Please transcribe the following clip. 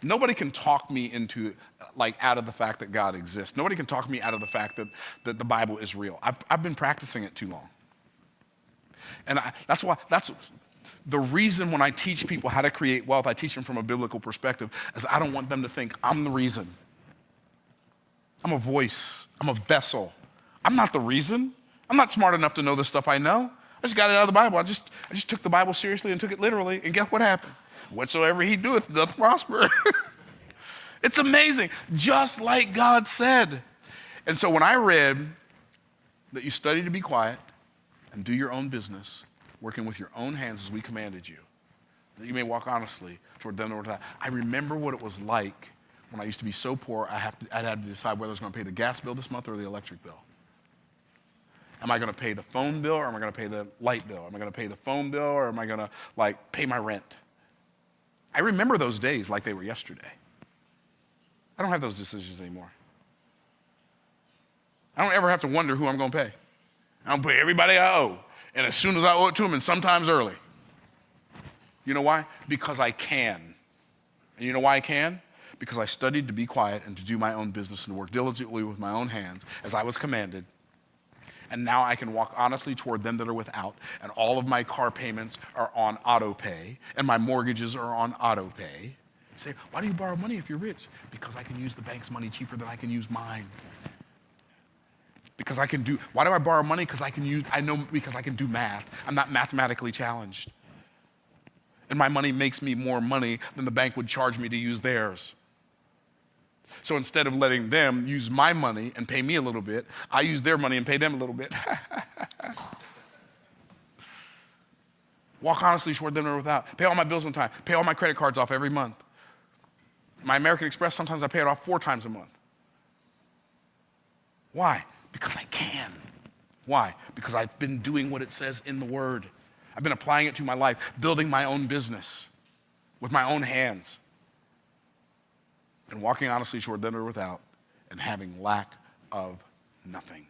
Nobody can talk me into, out of the fact that God exists. Nobody can talk me out of the fact that the Bible is real. I've been practicing it too long. And that's the reason when I teach people how to create wealth, I teach them from a biblical perspective, is I don't want them to think I'm the reason. I'm a voice. I'm a vessel. I'm not the reason. I'm not smart enough to know the stuff I know. I just got it out of the Bible. I just took the Bible seriously and took it literally, and guess what happened? Whatsoever he doeth doth prosper. It's amazing, just like God said. And so when I read that you study to be quiet and do your own business, working with your own hands as we commanded you, that you may walk honestly toward them that were without. I remember what it was like when I used to be so poor, I'd had to decide whether I was going to pay the gas bill this month or the electric bill. Am I going to pay the phone bill or am I going to pay the light bill? Am I going to pay the phone bill or am I going to pay my rent? I remember those days like they were yesterday. I don't have those decisions anymore. I don't ever have to wonder who I'm going to pay. I don't pay everybody I owe. And as soon as I owe it to them, and sometimes early. You know why? Because I can. And you know why I can? Because I studied to be quiet and to do my own business and work diligently with my own hands as I was commanded. And now I can walk honestly toward them that are without. And all of my car payments are on auto pay. And my mortgages are on auto pay. You say, why do you borrow money if you're rich? Because I can use the bank's money cheaper than I can use mine. Because why do I borrow money? Because I can do math. I'm not mathematically challenged. And my money makes me more money than the bank would charge me to use theirs. So instead of letting them use my money and pay me a little bit, I use their money and pay them a little bit. Walk honestly toward them that are without. Pay all my bills on time. Pay all my credit cards off every month. My American Express, sometimes I pay it off 4 times a month. Why? Because I can. Why? Because I've been doing what it says in the Word. I've been applying it to my life, building my own business with my own hands, and walking honestly toward them that are without, and having lack of nothing.